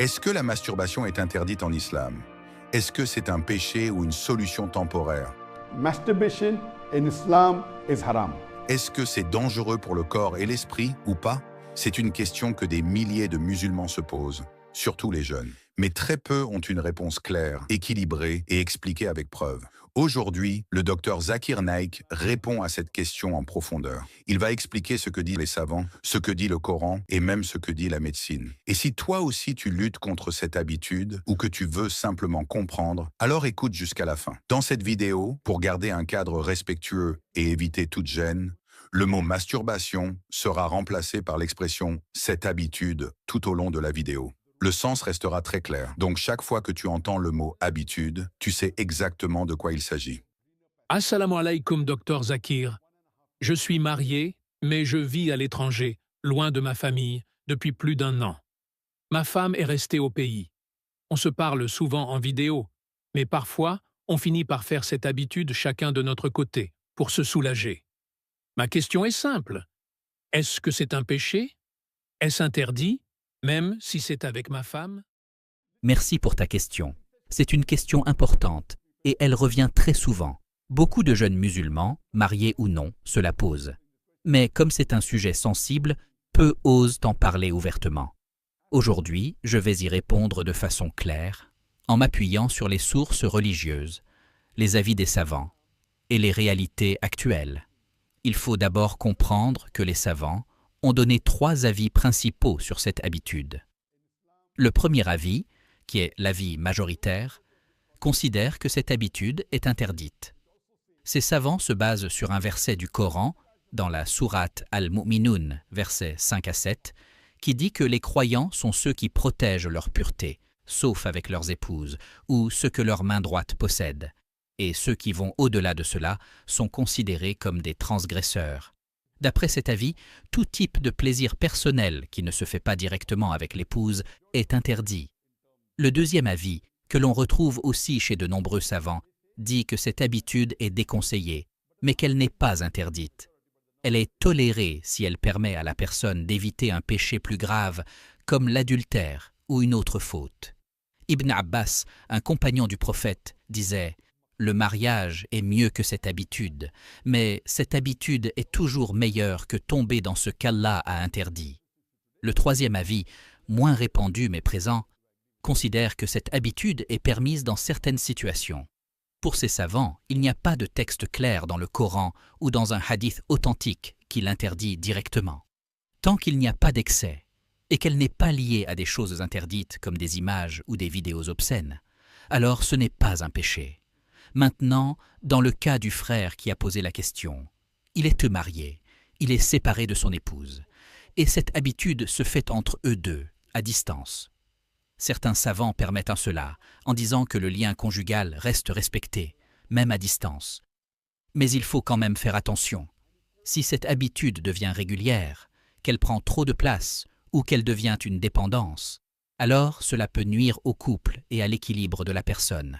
Est-ce que la masturbation est interdite en islam? Est-ce que c'est un péché ou une solution temporaire? Masturbation in Islam is haram. Est-ce que c'est dangereux pour le corps et l'esprit ou pas? C'est une question que des milliers de musulmans se posent, surtout les jeunes. Mais très peu ont une réponse claire, équilibrée et expliquée avec preuve. Aujourd'hui, le docteur Zakir Naik répond à cette question en profondeur. Il va expliquer ce que disent les savants, ce que dit le Coran et même ce que dit la médecine. Et si toi aussi tu luttes contre cette habitude ou que tu veux simplement comprendre, alors écoute jusqu'à la fin. Dans cette vidéo, pour garder un cadre respectueux et éviter toute gêne, le mot masturbation sera remplacé par l'expression « cette habitude » tout au long de la vidéo. Le sens restera très clair. Donc chaque fois que tu entends le mot « habitude », tu sais exactement de quoi il s'agit. Assalamu alaikum, docteur Zakir. Je suis marié, mais je vis à l'étranger, loin de ma famille, depuis plus d'1 an. Ma femme est restée au pays. On se parle souvent en vidéo, mais parfois, on finit par faire cette habitude chacun de notre côté, pour se soulager. Ma question est simple. Est-ce que c'est un péché? Est-ce interdit, même si c'est avec ma femme? Merci pour ta question. C'est une question importante et elle revient très souvent. Beaucoup de jeunes musulmans, mariés ou non, se la posent. Mais comme c'est un sujet sensible, peu osent en parler ouvertement. Aujourd'hui, je vais y répondre de façon claire, en m'appuyant sur les sources religieuses, les avis des savants et les réalités actuelles. Il faut d'abord comprendre que les savants ont donné 3 avis principaux sur cette habitude. Le premier avis, qui est l'avis majoritaire, considère que cette habitude est interdite. Ces savants se basent sur un verset du Coran, dans la sourate Al-Mu'minun, versets 5 à 7, qui dit que les croyants sont ceux qui protègent leur pureté, sauf avec leurs épouses, ou ce que leur main droite possède. Et ceux qui vont au-delà de cela sont considérés comme des transgresseurs. D'après cet avis, tout type de plaisir personnel qui ne se fait pas directement avec l'épouse est interdit. Le deuxième avis, que l'on retrouve aussi chez de nombreux savants, dit que cette habitude est déconseillée, mais qu'elle n'est pas interdite. Elle est tolérée si elle permet à la personne d'éviter un péché plus grave, comme l'adultère ou une autre faute. Ibn Abbas, un compagnon du prophète, disait « Le mariage est mieux que cette habitude, mais cette habitude est toujours meilleure que tomber dans ce qu'Allah a interdit. » Le troisième avis, moins répandu mais présent, considère que cette habitude est permise dans certaines situations. Pour ces savants, il n'y a pas de texte clair dans le Coran ou dans un hadith authentique qui l'interdit directement. Tant qu'il n'y a pas d'excès et qu'elle n'est pas liée à des choses interdites comme des images ou des vidéos obscènes, alors ce n'est pas un péché. Maintenant, dans le cas du frère qui a posé la question, il est marié, il est séparé de son épouse, et cette habitude se fait entre eux deux, à distance. Certains savants permettent cela, en disant que le lien conjugal reste respecté, même à distance. Mais il faut quand même faire attention. Si cette habitude devient régulière, qu'elle prend trop de place ou qu'elle devient une dépendance, alors cela peut nuire au couple et à l'équilibre de la personne.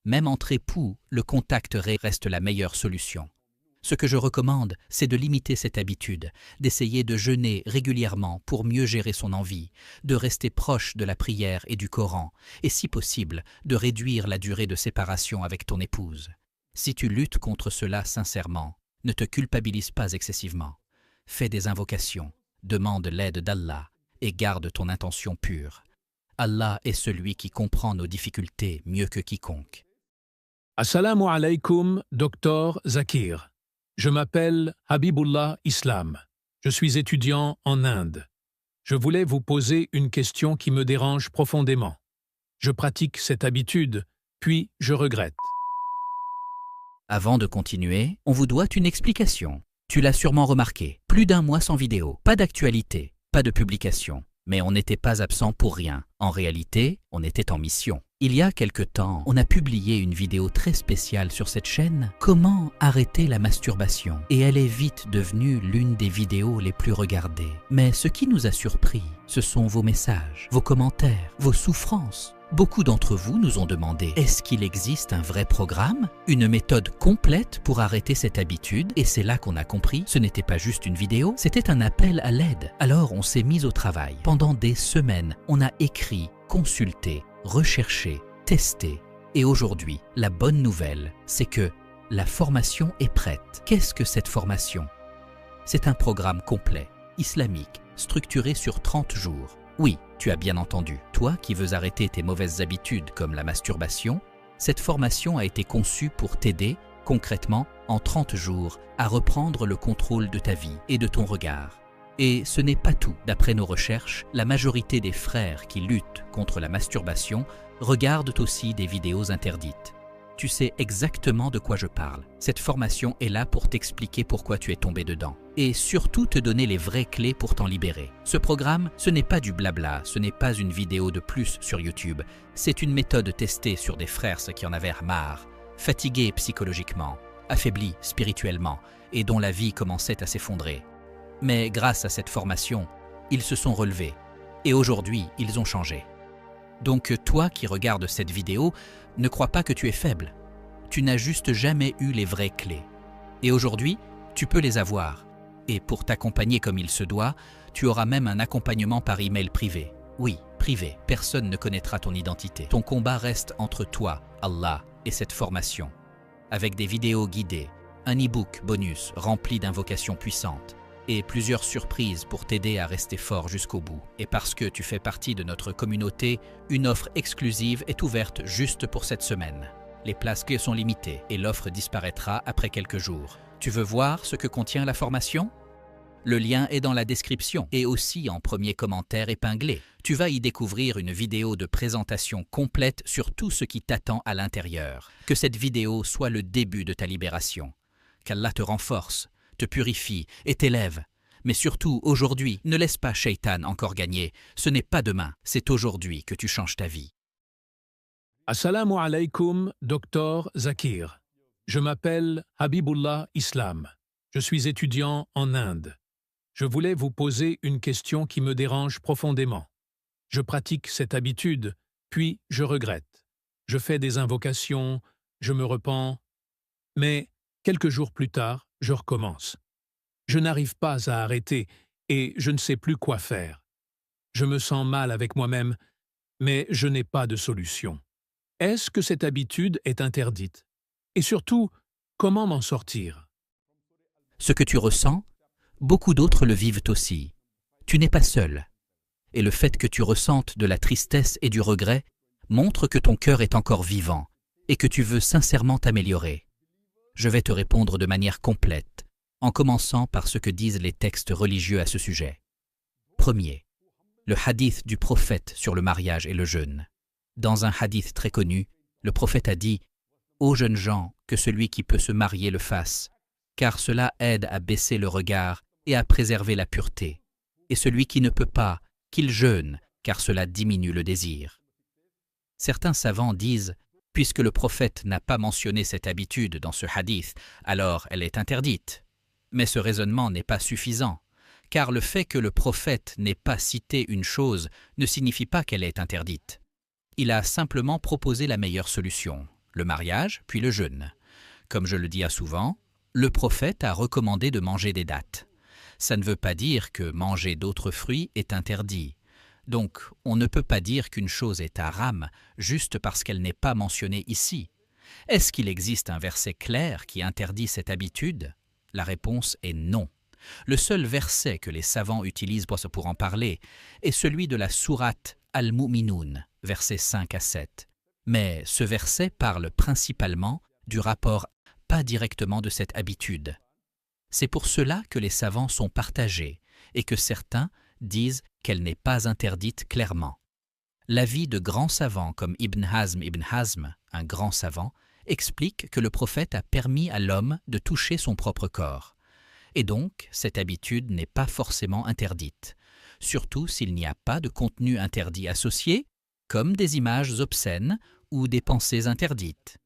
Même entre époux, le contact reste la meilleure solution. Ce que je recommande, c'est de limiter cette habitude, d'essayer de jeûner régulièrement pour mieux gérer son envie, de rester proche de la prière et du Coran, et si possible, de réduire la durée de séparation avec ton épouse. Si tu luttes contre cela sincèrement, ne te culpabilise pas excessivement. Fais des invocations, demande l'aide d'Allah et garde ton intention pure. Allah est celui qui comprend nos difficultés mieux que quiconque. Assalamu alaikum, docteur Zakir. Je m'appelle Habibullah Islam. Je suis étudiant en Inde. Je voulais vous poser une question qui me dérange profondément. Je pratique cette habitude, puis je regrette. Avant de continuer, on vous doit une explication. Tu l'as sûrement remarqué, plus d'1 mois sans vidéo, pas d'actualité, pas de publication. Mais on n'était pas absent pour rien. En réalité, on était en mission. Il y a quelque temps, on a publié une vidéo très spéciale sur cette chaîne, Comment arrêter la masturbation. Et elle est vite devenue l'une des vidéos les plus regardées. Mais ce qui nous a surpris, ce sont vos messages, vos commentaires, vos souffrances. Beaucoup d'entre vous nous ont demandé « Est-ce qu'il existe un vrai programme? Une méthode complète pour arrêter cette habitude ?» Et c'est là qu'on a compris, ce n'était pas juste une vidéo, c'était un appel à l'aide. Alors on s'est mis au travail. Pendant des semaines, on a écrit, consulté, recherché, testé. Et aujourd'hui, la bonne nouvelle, c'est que la formation est prête. Qu'est-ce que cette formation? C'est un programme complet, islamique, structuré sur 30 jours. Oui, tu as bien entendu. Toi qui veux arrêter tes mauvaises habitudes comme la masturbation, cette formation a été conçue pour t'aider, concrètement, en 30 jours, à reprendre le contrôle de ta vie et de ton regard. Et ce n'est pas tout. D'après nos recherches, la majorité des frères qui luttent contre la masturbation regardent aussi des vidéos interdites. Tu sais exactement de quoi je parle. Cette formation est là pour t'expliquer pourquoi tu es tombé dedans. Et surtout te donner les vraies clés pour t'en libérer. Ce programme, ce n'est pas du blabla, ce n'est pas une vidéo de plus sur YouTube. C'est une méthode testée sur des frères qui en avaient marre, fatigués psychologiquement, affaiblis spirituellement et dont la vie commençait à s'effondrer. Mais grâce à cette formation, ils se sont relevés. Et aujourd'hui, ils ont changé. Donc toi qui regardes cette vidéo, ne crois pas que tu es faible. Tu n'as juste jamais eu les vraies clés. Et aujourd'hui, tu peux les avoir. Et pour t'accompagner comme il se doit, tu auras même un accompagnement par email privé. Oui, privé. Personne ne connaîtra ton identité. Ton combat reste entre toi, Allah et cette formation. Avec des vidéos guidées, un e-book bonus rempli d'invocations puissantes, et plusieurs surprises pour t'aider à rester fort jusqu'au bout. Et parce que tu fais partie de notre communauté, une offre exclusive est ouverte juste pour cette semaine. Les places sont limitées et l'offre disparaîtra après quelques jours. Tu veux voir ce que contient la formation? Le lien est dans la description et aussi en premier commentaire épinglé. Tu vas y découvrir une vidéo de présentation complète sur tout ce qui t'attend à l'intérieur. Que cette vidéo soit le début de ta libération. Qu'Allah te renforce, te purifie et t'élève. Mais surtout, aujourd'hui, ne laisse pas Shaitan encore gagner. Ce n'est pas demain, c'est aujourd'hui que tu changes ta vie. Assalamu alaikum, Dr Zakir. Je m'appelle Habibullah Islam. Je suis étudiant en Inde. Je voulais vous poser une question qui me dérange profondément. Je pratique cette habitude, puis je regrette. Je fais des invocations, je me repens, mais quelques jours plus tard, je recommence. Je n'arrive pas à arrêter et je ne sais plus quoi faire. Je me sens mal avec moi-même, mais je n'ai pas de solution. Est-ce que cette habitude est interdite? Et surtout, comment m'en sortir? Ce que tu ressens, beaucoup d'autres le vivent aussi. Tu n'es pas seul. Et le fait que tu ressentes de la tristesse et du regret montre que ton cœur est encore vivant et que tu veux sincèrement t'améliorer. Je vais te répondre de manière complète, en commençant par ce que disent les textes religieux à ce sujet. Premier, le hadith du prophète sur le mariage et le jeûne. Dans un hadith très connu, le prophète a dit « Ô jeunes gens, que celui qui peut se marier le fasse, car cela aide à baisser le regard et à préserver la pureté. Et celui qui ne peut pas, qu'il jeûne, car cela diminue le désir. » Certains savants disent « Puisque le prophète n'a pas mentionné cette habitude dans ce hadith, alors elle est interdite. » Mais ce raisonnement n'est pas suffisant, car le fait que le prophète n'ait pas cité une chose ne signifie pas qu'elle est interdite. Il a simplement proposé la meilleure solution, le mariage puis le jeûne. Comme je le dis souvent, le prophète a recommandé de manger des dattes. Ça ne veut pas dire que manger d'autres fruits est interdit. Donc, on ne peut pas dire qu'une chose est haram juste parce qu'elle n'est pas mentionnée ici. Est-ce qu'il existe un verset clair qui interdit cette habitude? La réponse est non. Le seul verset que les savants utilisent pour en parler est celui de la sourate Al-Mu'minun, versets 5 à 7. Mais ce verset parle principalement du rapport, pas directement de cette habitude. C'est pour cela que les savants sont partagés et que certains disent qu'elle n'est pas interdite clairement. L'avis de grands savants comme Ibn Hazm, un grand savant, explique que le prophète a permis à l'homme de toucher son propre corps. Et donc, cette habitude n'est pas forcément interdite, surtout s'il n'y a pas de contenu interdit associé, comme des images obscènes ou des pensées interdites.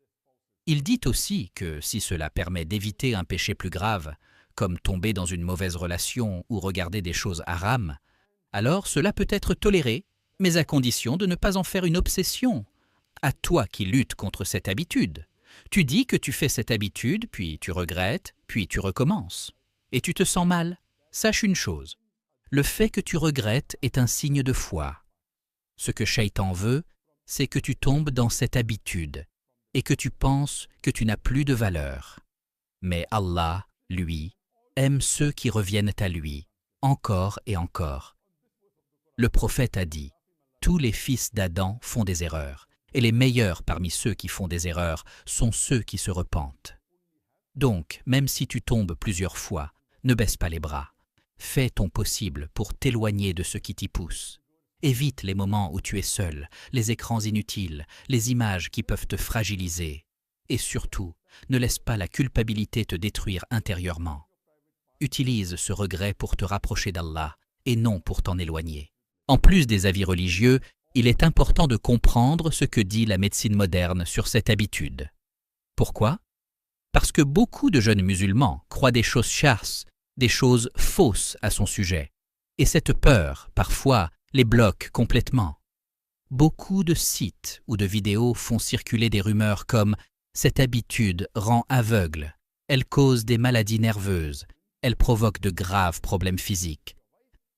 Il dit aussi que si cela permet d'éviter un péché plus grave, comme tomber dans une mauvaise relation ou regarder des choses harames, alors cela peut être toléré, mais à condition de ne pas en faire une obsession. À toi qui luttes contre cette habitude. Tu dis que tu fais cette habitude, puis tu regrettes, puis tu recommences. Et tu te sens mal. Sache une chose. Le fait que tu regrettes est un signe de foi. Ce que Shaitan veut, c'est que tu tombes dans cette habitude et que tu penses que tu n'as plus de valeur. Mais Allah, lui, aime ceux qui reviennent à lui, encore et encore. Le prophète a dit, tous les fils d'Adam font des erreurs, et les meilleurs parmi ceux qui font des erreurs sont ceux qui se repentent. Donc, même si tu tombes plusieurs fois, ne baisse pas les bras. Fais ton possible pour t'éloigner de ce qui t'y pousse. Évite les moments où tu es seul, les écrans inutiles, les images qui peuvent te fragiliser. Et surtout, ne laisse pas la culpabilité te détruire intérieurement. Utilise ce regret pour te rapprocher d'Allah et non pour t'en éloigner. En plus des avis religieux, il est important de comprendre ce que dit la médecine moderne sur cette habitude. Pourquoi? Parce que beaucoup de jeunes musulmans croient des choses chasses, des choses fausses à son sujet. Et cette peur, parfois, les bloque complètement. Beaucoup de sites ou de vidéos font circuler des rumeurs comme « cette habitude rend aveugle, elle cause des maladies nerveuses, elle provoque de graves problèmes physiques ».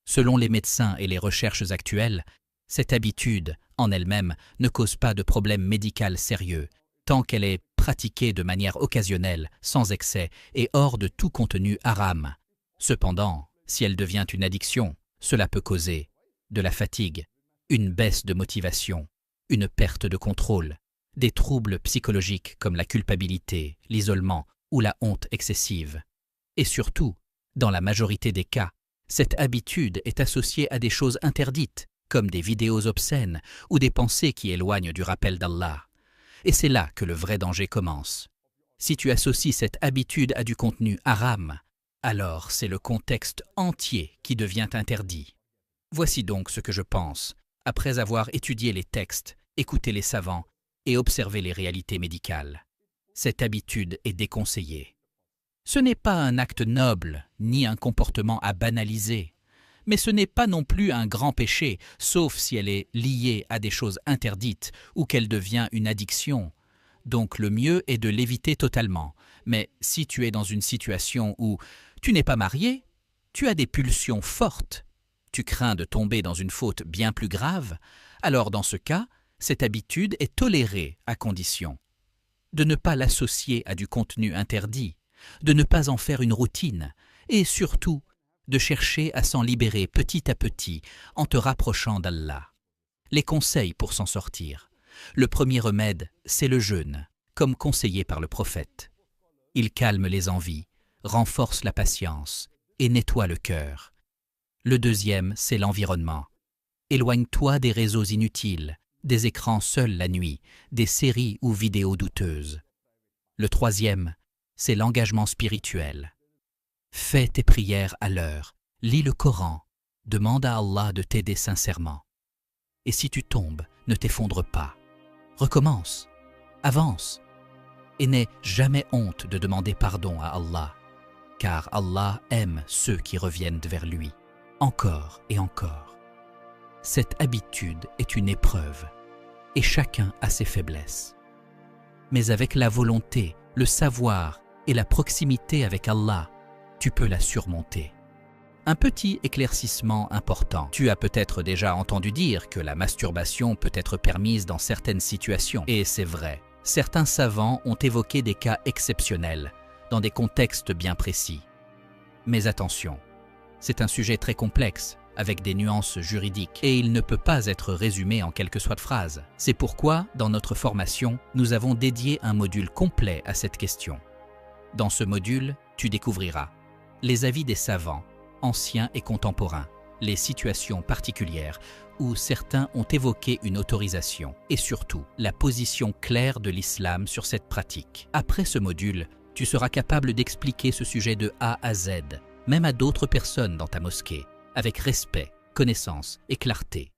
Selon les médecins et les recherches actuelles, cette habitude, en elle-même, ne cause pas de problème médical sérieux, tant qu'elle est pratiquée de manière occasionnelle, sans excès et hors de tout contenu haram. Cependant, si elle devient une addiction, cela peut causer de la fatigue, une baisse de motivation, une perte de contrôle, des troubles psychologiques comme la culpabilité, l'isolement ou la honte excessive. Et surtout, dans la majorité des cas, cette habitude est associée à des choses interdites, comme des vidéos obscènes ou des pensées qui éloignent du rappel d'Allah. Et c'est là que le vrai danger commence. Si tu associes cette habitude à du contenu haram, alors c'est le contexte entier qui devient interdit. Voici donc ce que je pense, après avoir étudié les textes, écouté les savants et observé les réalités médicales. Cette habitude est déconseillée. Ce n'est pas un acte noble, ni un comportement à banaliser, mais ce n'est pas non plus un grand péché, sauf si elle est liée à des choses interdites ou qu'elle devient une addiction. Donc le mieux est de l'éviter totalement. Mais si tu es dans une situation où tu n'es pas marié, tu as des pulsions fortes, tu crains de tomber dans une faute bien plus grave, alors dans ce cas, cette habitude est tolérée à condition de ne pas l'associer à du contenu interdit, de ne pas en faire une routine, et surtout de chercher à s'en libérer petit à petit en te rapprochant d'Allah. Les conseils pour s'en sortir. Le premier remède, c'est le jeûne, comme conseillé par le prophète. Il calme les envies, renforce la patience et nettoie le cœur. Le deuxième, c'est l'environnement. Éloigne-toi des réseaux inutiles, des écrans seuls la nuit, des séries ou vidéos douteuses. Le troisième, c'est l'engagement spirituel. Fais tes prières à l'heure, lis le Coran, demande à Allah de t'aider sincèrement. Et si tu tombes, ne t'effondre pas. Recommence, avance, et n'aie jamais honte de demander pardon à Allah, car Allah aime ceux qui reviennent vers lui, encore et encore. Cette habitude est une épreuve, et chacun a ses faiblesses. Mais avec la volonté, le savoir et la proximité avec Allah, tu peux la surmonter. Un petit éclaircissement important. Tu as peut-être déjà entendu dire que la masturbation peut être permise dans certaines situations. Et c'est vrai, certains savants ont évoqué des cas exceptionnels, dans des contextes bien précis. Mais attention, c'est un sujet très complexe, avec des nuances juridiques, et il ne peut pas être résumé en quelques soit de phrases. C'est pourquoi, dans notre formation, nous avons dédié un module complet à cette question. Dans ce module, tu découvriras les avis des savants, anciens et contemporains, les situations particulières où certains ont évoqué une autorisation, et surtout, la position claire de l'islam sur cette pratique. Après ce module, tu seras capable d'expliquer ce sujet de A à Z, même à d'autres personnes dans ta mosquée, avec respect, connaissance et clarté.